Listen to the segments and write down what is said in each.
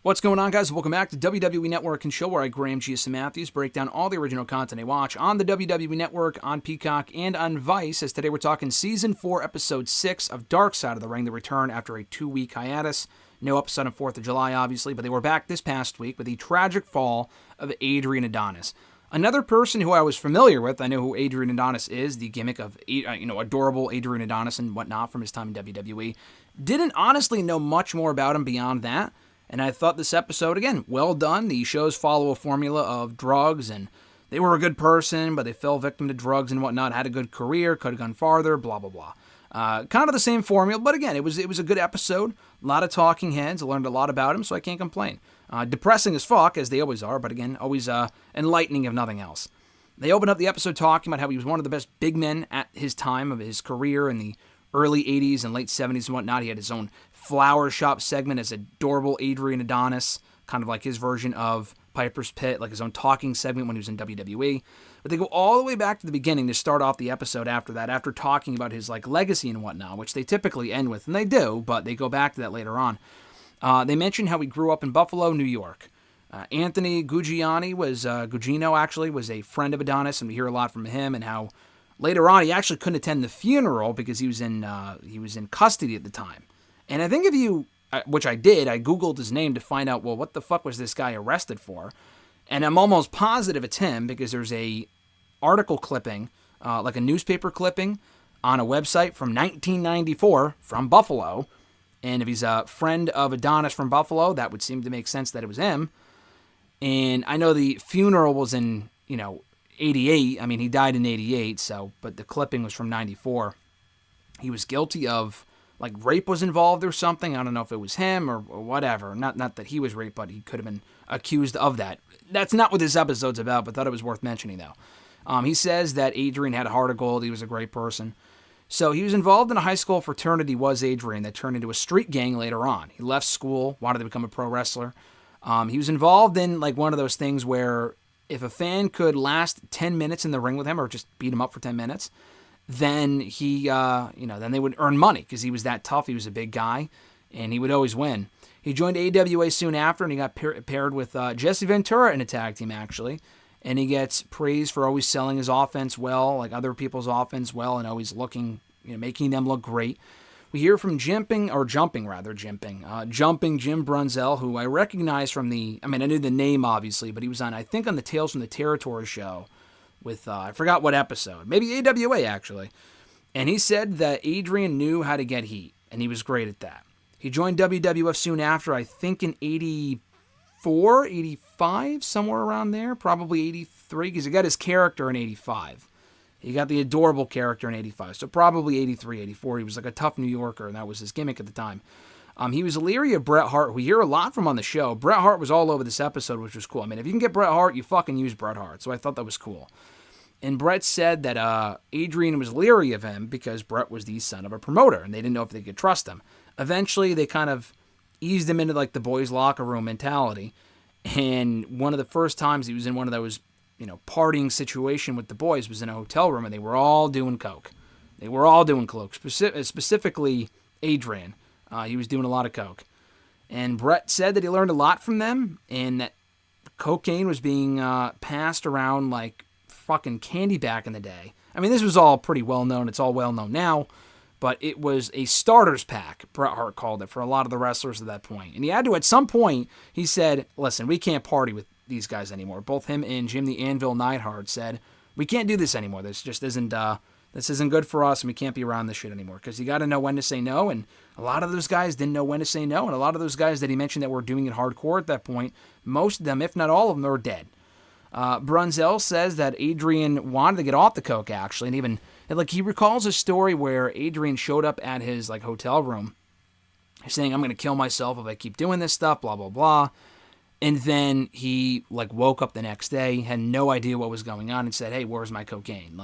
What's going on, guys? Welcome back to WWE Network and Show, where I, Graham G.S. Matthews, break down all the original content I watch on the WWE Network, on Peacock, and on Vice, as today we're talking Season 4, Episode 6 of Dark Side of the Ring, the return after a 2-week hiatus. No episode on 4th of July, obviously, but they were back this past week with the tragic fall of Adrian Adonis. Another person who I was familiar with, I know who Adrian Adonis is, the gimmick of, adorable Adrian Adonis and whatnot from his time in WWE. Didn't honestly know much more about him beyond that. And I thought this episode, again, well done. The shows follow a formula of drugs, and they were a good person, but they fell victim to drugs and whatnot, had a good career, could have gone farther, blah, blah, blah. Kind of the same formula, but again, it was a good episode. A lot of talking heads. I learned a lot about him, so I can't complain. Depressing as fuck, as they always are, but again, always enlightening if nothing else. They opened up the episode talking about how he was one of the best big men at his time of his career in the early 80s and late 70s and whatnot. He had his own flower shop segment as adorable Adrian Adonis, kind of like his version of Piper's Pit, like his own talking segment when he was in WWE. But they go all the way back to the beginning to start off the episode after that, after talking about his legacy and whatnot, which they typically end with, and they do, but they go back to that later on. They mention how he grew up in Buffalo, New York. Anthony Gugino was a friend of Adonis, and we hear a lot from him, and how later on he actually couldn't attend the funeral because he was in custody at the time. And I think if you, which I did, I Googled his name to find out, well, what the fuck was this guy arrested for? And I'm almost positive it's him because there's a article clipping, like a newspaper clipping on a website from 1994 from Buffalo. And if he's a friend of Adonis from Buffalo, that would seem to make sense that it was him. And I know the funeral was in, 88. I mean, he died in 88, but the clipping was from 94. He was guilty of, rape was involved or something. I don't know if it was him or whatever. Not that he was raped, but he could have been accused of that. That's not what this episode's about, but thought it was worth mentioning, though. He says that Adrian had a heart of gold. He was a great person. So he was involved in a high school fraternity, was Adrian, that turned into a street gang later on. He left school, wanted to become a pro wrestler. He was involved in, one of those things where if a fan could last 10 minutes in the ring with him or just beat him up for 10 minutes, then then they would earn money because he was that tough. He was a big guy, and he would always win. He joined AWA soon after, and he got paired with Jesse Ventura in a tag team, actually. And he gets praised for always selling his offense well, like other people's offense well, and always looking, making them look great. We hear from Jumping Jim Brunzell, who I recognize from I knew the name, obviously, but he was on the Tales from the Territory show with, I forgot what episode, maybe AWA, actually. And he said that Adrian knew how to get heat, and he was great at that. He joined WWF soon after, I think in 84, 85, somewhere around there, probably 83, because he got his character in 85. He got the adorable character in 85, so probably 83, 84. He was like a tough New Yorker, and that was his gimmick at the time. He was leery of Bret Hart, who we hear a lot from on the show. Bret Hart was all over this episode, which was cool. I mean, if you can get Bret Hart, you fucking use Bret Hart, so I thought that was cool. And Bret said that Adrian was leery of him because Bret was the son of a promoter, and they didn't know if they could trust him. Eventually, they kind of eased him into the boys' locker room mentality, and one of the first times he was in one of those partying situation with the boys was in a hotel room, and they were all doing coke. They were all doing coke, specifically Adrian. He was doing a lot of coke. And Bret said that he learned a lot from them, and that cocaine was being passed around like fucking candy back in the day. I mean, this was all pretty well known. It's all well known now, but it was a starter's pack, Bret Hart called it, for a lot of the wrestlers at that point. And he had to, at some point, he said, listen, we can't party with these guys anymore. Both him and Jim the Anvil Neidhart said, we can't do this anymore. This just isn't good for us, and we can't be around this shit anymore, because you got to know when to say no, and a lot of those guys didn't know when to say no, and a lot of those guys that he mentioned that were doing it hardcore at that point, most of them, if not all of them, are dead. Brunzell says that Adrian wanted to get off the coke, actually, and even, he recalls a story where Adrian showed up at his, hotel room, saying, I'm going to kill myself if I keep doing this stuff, blah, blah, blah. And then he, woke up the next day, had no idea what was going on, and said, hey, where's my cocaine?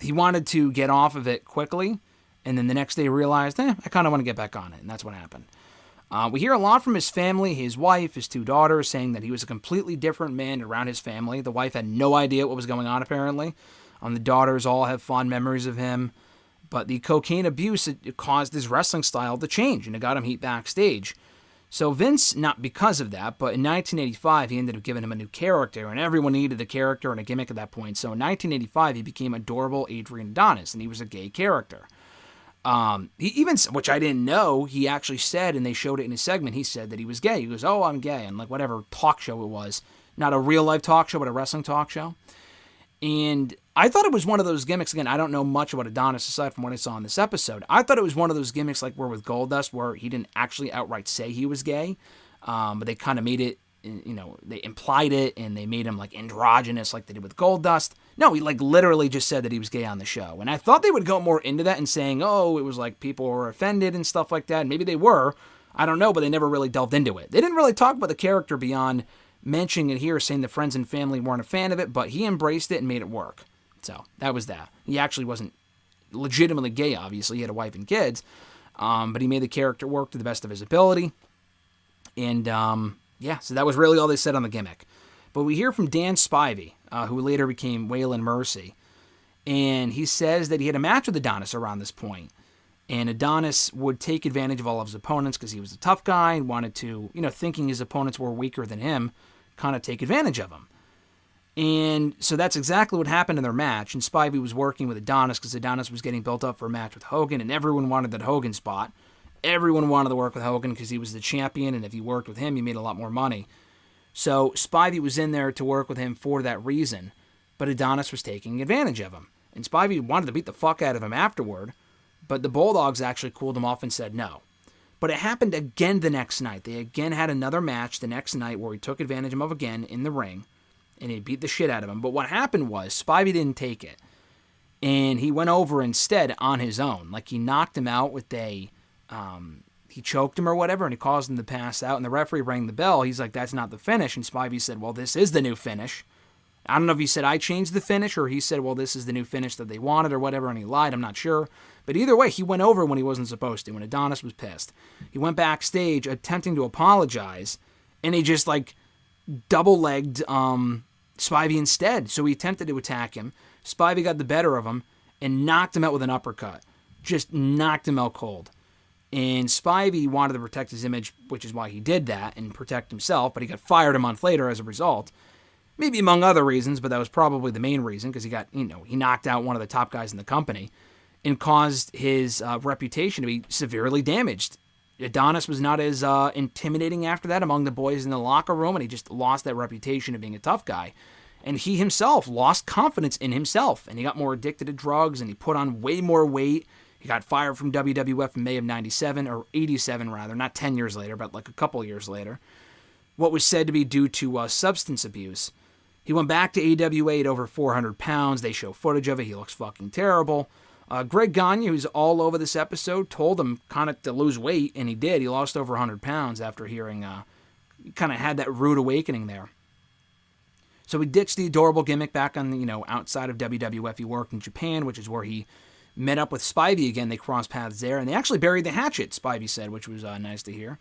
He wanted to get off of it quickly, and then the next day realized, I kind of want to get back on it, and that's what happened. We hear a lot from his family, his wife, his 2 daughters, saying that he was a completely different man around his family. The wife had no idea what was going on, apparently. The daughters all have fond memories of him. But the cocaine abuse, it caused his wrestling style to change, and it got him heat backstage. So Vince, not because of that, but in 1985, he ended up giving him a new character, and everyone needed a character and a gimmick at that point. So in 1985, he became Adorable Adrian Adonis, and he was a gay character. He even, which I didn't know, he actually said, and they showed it in his segment, he said that he was gay. He goes, oh, I'm gay, and like whatever talk show it was. Not a real-life talk show, but a wrestling talk show. And I thought it was one of those gimmicks, again, I don't know much about Adonis aside from what I saw in this episode. I thought it was one of those gimmicks like where with Goldust, where he didn't actually outright say he was gay, but they kind of made it, they implied it, and they made him like androgynous like they did with Goldust. No, he like literally just said that he was gay on the show. And I thought they would go more into that and saying, oh, it was like people were offended and stuff like that. And maybe they were, I don't know, but they never really delved into it. They didn't really talk about the character beyond mentioning it here, saying the friends and family weren't a fan of it, but he embraced it and made it work. So that was that. He actually wasn't legitimately gay, obviously. He had a wife and kids, but he made the character work to the best of his ability. And so that was really all they said on the gimmick. But we hear from Dan Spivey, who later became Waylon Mercy, and he says that he had a match with Adonis around this point. And Adonis would take advantage of all of his opponents because he was a tough guy and wanted to, thinking his opponents were weaker than him, kind of take advantage of him. And so that's exactly what happened in their match. And Spivey was working with Adonis because Adonis was getting built up for a match with Hogan, and everyone wanted that Hogan spot. Everyone wanted to work with Hogan because he was the champion, and if you worked with him, you made a lot more money. So Spivey was in there to work with him for that reason, but Adonis was taking advantage of him. And Spivey wanted to beat the fuck out of him afterward, but the Bulldogs actually cooled him off and said no. But it happened again the next night. They again had another match the next night where he took advantage of him again in the ring, and he beat the shit out of him. But what happened was Spivey didn't take it, and he went over instead on his own. Like he knocked him out with he choked him or whatever, and he caused him to pass out, and the referee rang the bell. He's like, that's not the finish, and Spivey said, well, this is the new finish. I don't know if he said I changed the finish, or he said, well, this is the new finish that they wanted, or whatever, and he lied. I'm not sure. But either way, he went over when he wasn't supposed to, and Adonis was pissed. He went backstage attempting to apologize, and he just, double-legged Spivey instead. So he attempted to attack him. Spivey got the better of him and knocked him out with an uppercut. Just knocked him out cold. And Spivey wanted to protect his image, which is why he did that, and protect himself, but he got fired a month later as a result. Maybe among other reasons, but that was probably the main reason, because he got, he knocked out one of the top guys in the company and caused his reputation to be severely damaged. Adonis was not as intimidating after that among the boys in the locker room, and he just lost that reputation of being a tough guy. And he himself lost confidence in himself, and he got more addicted to drugs, and he put on way more weight. He got fired from WWF in May of 97, or 87 rather, not 10 years later, but a couple years later. What was said to be due to substance abuse. He went back to AWA at over 400 pounds. They show footage of it. He looks fucking terrible. Greg Gagne, who's all over this episode, told him kind of to lose weight, and he did. He lost over 100 pounds after hearing, kind of had that rude awakening there. So he ditched the adorable gimmick back on, outside of WWF. He worked in Japan, which is where he met up with Spivey again. They crossed paths there, and they actually buried the hatchet, Spivey said, which was nice to hear.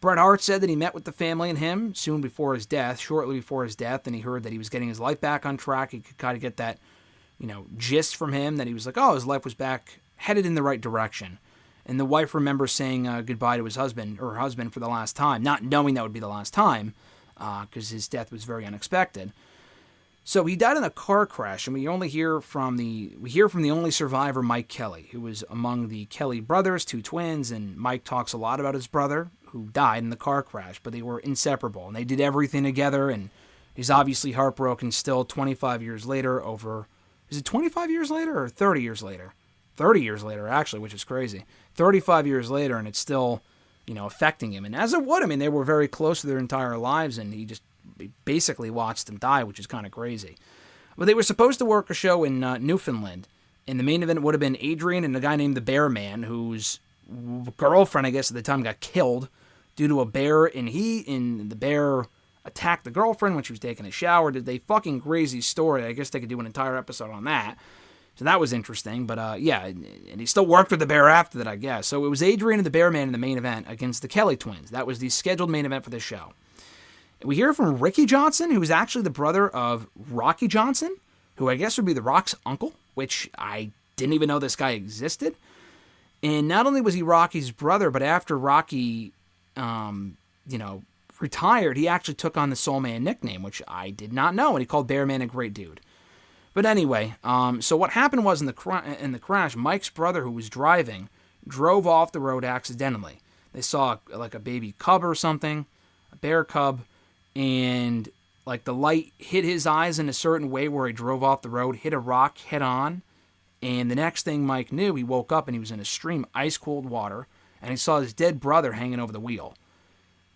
Bret Hart said that he met with the family and him shortly before his death, and he heard that he was getting his life back on track. He could kind of get that, gist from him that he was like, oh, his life was back, headed in the right direction. And the wife remembers saying goodbye to her husband for the last time, not knowing that would be the last time, because his death was very unexpected. So he died in a car crash, and we hear from the only survivor, Mike Kelly, who was among the Kelly brothers, two twins, and Mike talks a lot about his brother, who died in the car crash, but they were inseparable, and they did everything together, and he's obviously heartbroken still 25 years later over, is it 25 years later or 30 years later? 30 years later, actually, which is crazy. 35 years later, and it's still, affecting him, and as it would, they were very close to their entire lives, and he just basically watched them die, which is kind of crazy. But they were supposed to work a show in Newfoundland, and the main event would have been Adrian and a guy named the Bear Man, whose girlfriend, I guess at the time, got killed due to a bear, and the bear attacked the girlfriend when she was taking a shower. Did they fucking crazy story? I guess they could do an entire episode on that. So that was interesting, but and he still worked with the bear after that, I guess. So it was Adrian and the Bear Man in the main event against the Kelly twins. That was the scheduled main event for this show. We hear from Ricky Johnson, who is actually the brother of Rocky Johnson, who I guess would be The Rock's uncle, which I didn't even know this guy existed. And not only was he Rocky's brother, but after Rocky retired, he actually took on the Soul Man nickname, which I did not know, and he called Bearman a great dude. But anyway, so what happened was in the crash, Mike's brother, who was driving, drove off the road accidentally. They saw like a baby cub or something, a bear cub, and like the light hit his eyes in a certain way where he drove off the road, hit a rock head on, and the next thing Mike knew, he woke up and he was in a stream of ice-cold water, and he saw his dead brother hanging over the wheel.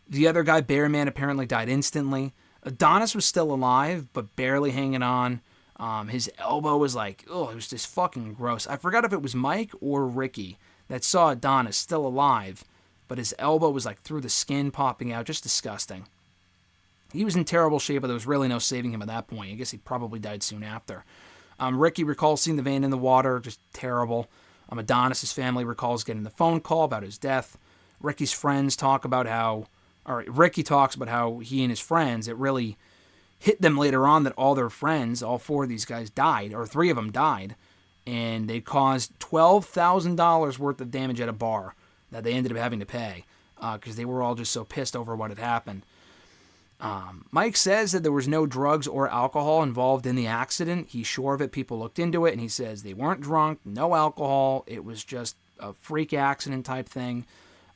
The other guy, Bearman, apparently died instantly. Adonis was still alive, but barely hanging on. His elbow was like, it was just fucking gross. I forgot if it was Mike or Ricky that saw Adonis still alive, but his elbow was like through the skin popping out, just disgusting. He was in terrible shape, but there was really no saving him at that point. I guess he probably died soon after. Ricky recalls seeing the van in the water, just terrible. Adonis' family recalls getting the phone call about his death. Ricky's friends talk about Ricky talks about how he and his friends, it really hit them later on that all their friends, all four of these guys died, or three of them died, and they caused $12,000 worth of damage at a bar that they ended up having to pay because they were all just so pissed over what had happened. Mike says that there was no drugs or alcohol involved in the accident. He's sure of it. People looked into it, and he says they weren't drunk, no alcohol. It was just a freak accident type thing.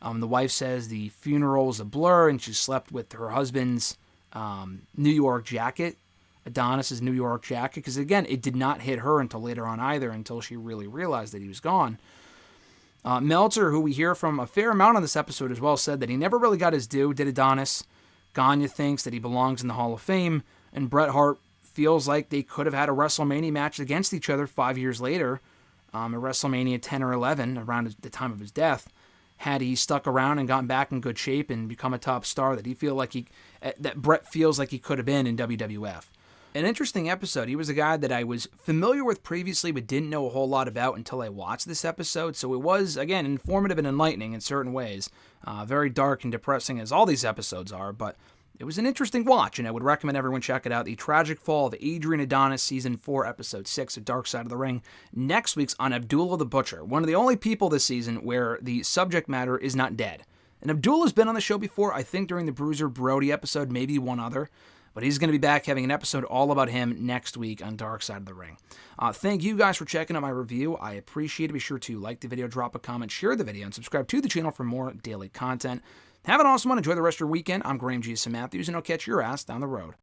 The wife says the funeral was a blur, and she slept with her husband's New York jacket, Adonis' New York jacket, because again, it did not hit her until later on either, until she really realized that he was gone. Meltzer, who we hear from a fair amount on this episode as well, said that he never really got his due, did Adonis. Gagne thinks that he belongs in the Hall of Fame, and Bret Hart feels like they could have had a WrestleMania match against each other 5 years later, at WrestleMania 10 or 11, around the time of his death, had he stuck around and gotten back in good shape and become a top star that Bret feels like he could have been in WWF. An interesting episode. He was a guy that I was familiar with previously but didn't know a whole lot about until I watched this episode, so it was, again, informative and enlightening in certain ways. Very dark and depressing as all these episodes are, but it was an interesting watch, and I would recommend everyone check it out. The Tragic Fall of Adrian Adonis, Season 4, Episode 6 of Dark Side of the Ring. Next week's on Abdullah the Butcher, one of the only people this season where the subject matter is not dead. And Abdullah's been on the show before, I think during the Bruiser Brody episode, maybe one other. But he's going to be back having an episode all about him next week on Dark Side of the Ring. Thank you guys for checking out my review. I appreciate it. Be sure to like the video, drop a comment, share the video, and subscribe to the channel for more daily content. Have an awesome one. Enjoy the rest of your weekend. I'm Graham G. Matthews, and I'll catch your ass down the road.